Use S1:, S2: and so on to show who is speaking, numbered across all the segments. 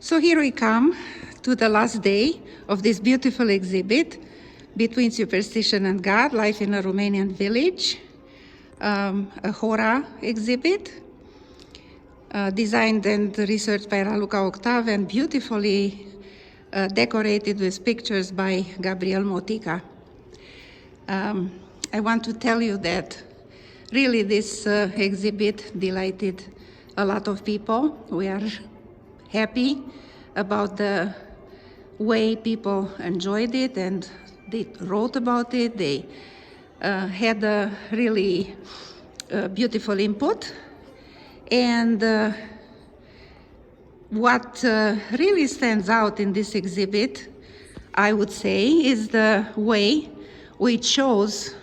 S1: So here we come to the last day of this beautiful exhibit, Between Superstition and God, Life in a Romanian Village, a horror exhibit designed and researched by Raluca Octav and beautifully decorated with pictures by Gabriel Motica. I want to tell you that really this exhibit delighted a lot of people. We are happy about the way people enjoyed it and they wrote about it. They had a really beautiful input. And what really stands out in this exhibit, I would say, is the way we chose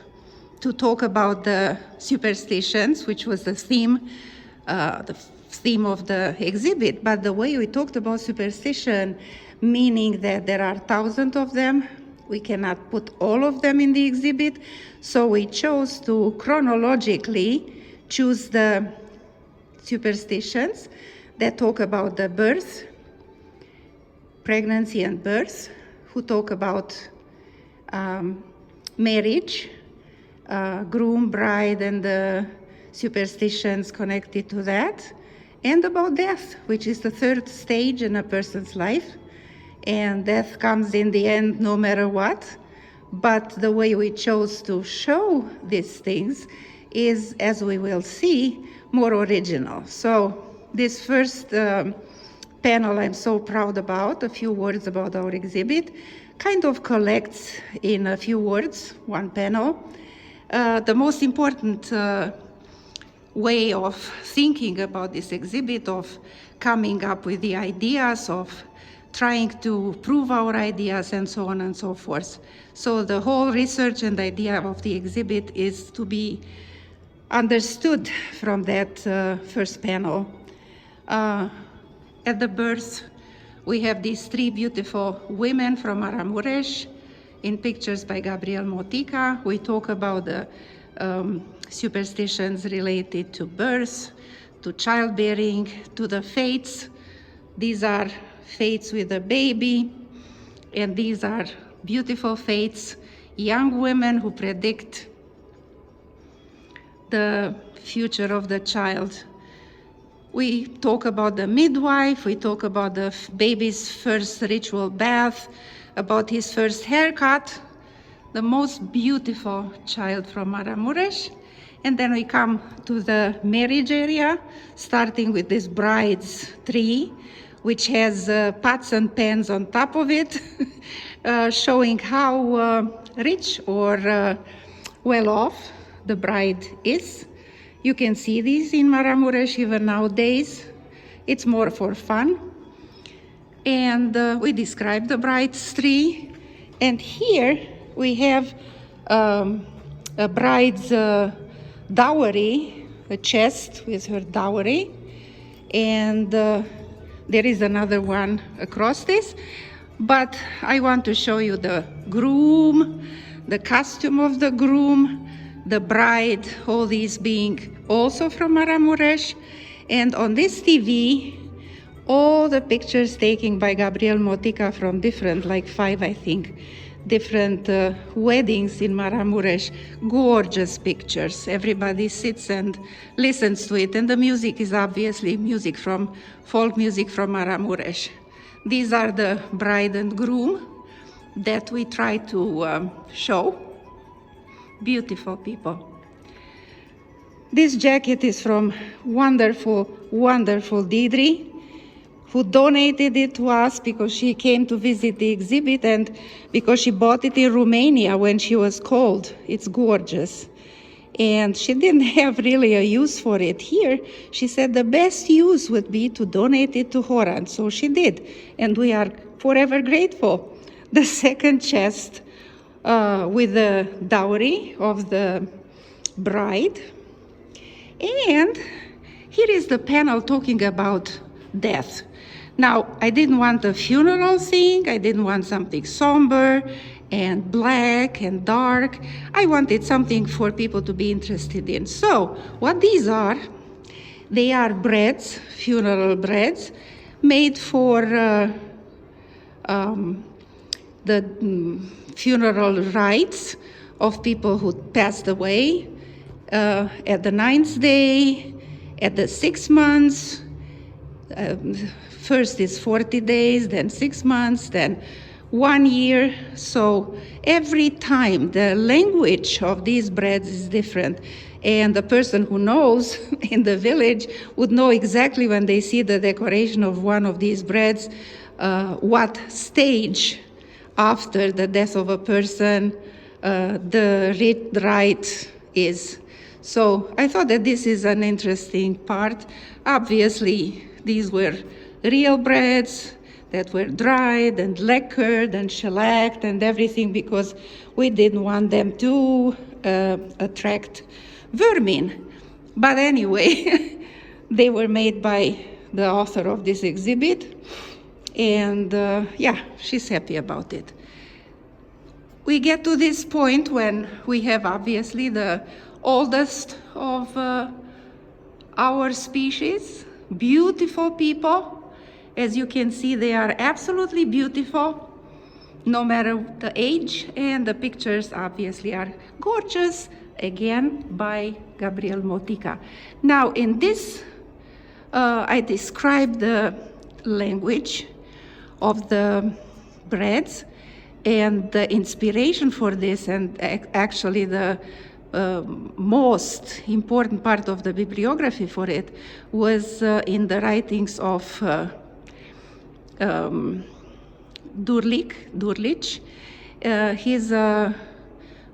S1: to talk about the superstitions, which was the theme of the exhibit. But the way we talked about superstition, meaning that there are thousands of them, we cannot put all of them in the exhibit, so we chose to chronologically choose the superstitions that talk about the birth, pregnancy and birth, who talk about marriage, groom, bride, and the superstitions connected to that, and about death, which is the third stage in a person's life. And death comes in the end no matter what. But the way we chose to show these things is, as we will see, more original. So this first panel I'm so proud about, a few words about our exhibit, kind of collects in a few words, one panel, the most important way of thinking about this exhibit, of coming up with the ideas, of trying to prove our ideas, and so on and so forth. So the whole research and idea of the exhibit is to be understood from that first panel. At the birth, we have these three beautiful women from Maramureș in pictures by Gabriel Motica. We talk about the superstitions related to birth, to childbearing, to the fates. These are fates with a baby, and these are beautiful fates, young women who predict the future of the child. We talk about the midwife, we talk about the baby's first ritual bath, about his first haircut, the most beautiful child from Maramureș. And then we come to the marriage area, starting with this bride's tree, which has pots and pans on top of it, showing how rich or well off the bride is. You can see this in Maramureș even nowadays. It's more for fun. And we describe the bride's tree. And here we have a bride's dowry, a chest with her dowry. And there is another one across this. But I want to show you the groom, the costume of the groom, the bride, all these being also from Maramureș. And on this TV, all the pictures taken by Gabriel Motica from different, like 5, I think, different weddings in Maramureș. Gorgeous pictures. Everybody sits and listens to it. And the music is obviously music from, folk music from Maramureș. These are the bride and groom that we try to show. Beautiful people. This jacket is from wonderful, wonderful Didri, who donated it to us because she came to visit the exhibit and because she bought it in Romania when she was cold. It's gorgeous. And she didn't have really a use for it here. She said the best use would be to donate it to Horan. So she did. And we are forever grateful. The second chest with the dowry of the bride. And here is the panel talking about death. Now, I didn't want a funeral thing. I didn't want something somber and black and dark. I wanted something for people to be interested in. So, what these are, they are breads, funeral breads, made for the funeral rites of people who passed away at the 9th day, at the 6 months. First is 40 days, then 6 months, then 1 year. So every time the language of these breads is different. And the person who knows in the village would know exactly when they see the decoration of one of these breads, what stage after the death of a person the rite is. So I thought that this is an interesting part. Obviously, these were real breads that were dried and lacquered and shellacked and everything, because we didn't want them to attract vermin. But anyway, they were made by the author of this exhibit, and yeah, she's happy about it. We get to this point when we have obviously the oldest of our species, beautiful people. As you can see, they are absolutely beautiful, no matter the age, and the pictures obviously are gorgeous, again by Gabriel Motica. Now in this, I describe the language of the breads, and the inspiration for this, and actually the most important part of the bibliography for it, was in the writings of Durlic. He's a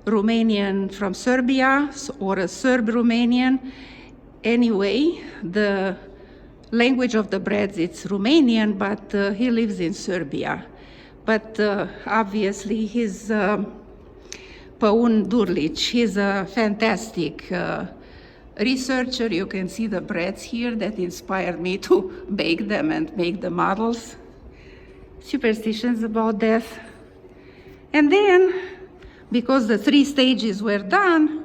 S1: Romanian from Serbia, or a Serb Romanian. Anyway, the language of the breads, it's Romanian, but he lives in Serbia. But obviously he's Paun Durlic. He's a fantastic researcher. You can see the breads here that inspired me to bake them and make the models. Superstitions about death. And then, because the 3 stages were done,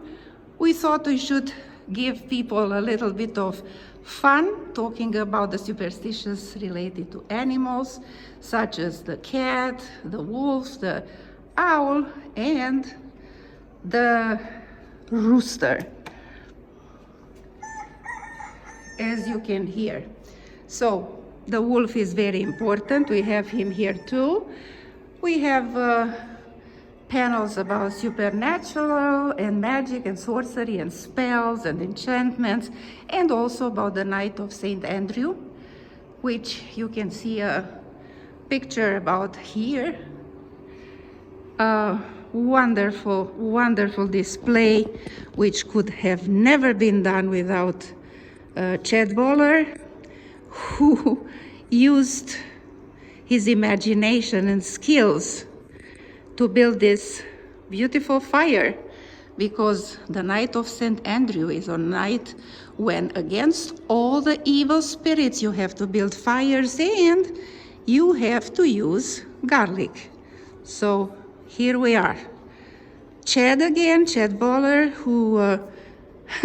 S1: we thought we should give people a little bit of fun, talking about the superstitions related to animals, such as the cat, the wolf, the owl, and the rooster, as you can hear. So the wolf is very important. We have him here too. We have panels about supernatural and magic and sorcery and spells and enchantments, and also about the night of Saint Andrew, which you can see a picture about here. Wonderful, wonderful display, which could have never been done without Chad Boller, who used his imagination and skills to build this beautiful fire, because the night of St. Andrew is a night when, against all the evil spirits, you have to build fires and you have to use garlic. So here we are. Chad again, Chad Boller, who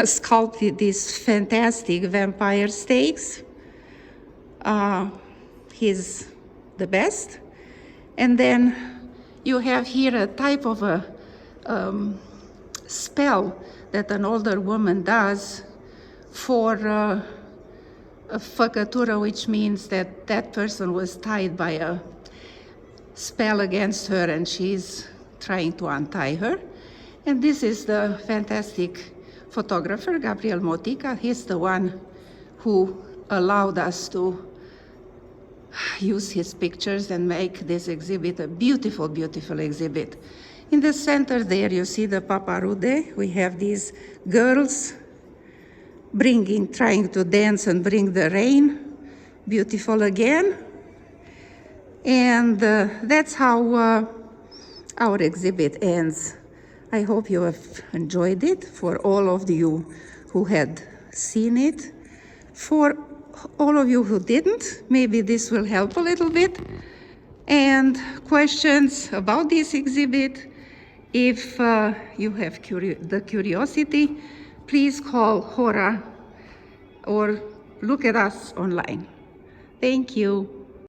S1: sculpted these fantastic vampire steaks. He's the best. And then you have here a type of a spell that an older woman does for a facatura, which means that that person was tied by a spell against her and she's trying to untie her. And this is the fantastic photographer, Gabriel Motica. He's the one who allowed us to use his pictures and make this exhibit a beautiful, beautiful exhibit. In the center there, you see the paparude. We have these girls trying to dance and bring the rain. Beautiful again. And that's how our exhibit ends. I hope you have enjoyed it. For all of you who had seen it, for all of you who didn't, maybe this will help a little bit. And questions about this exhibit, if you have the curiosity, please call Hora or look at us online. Thank you.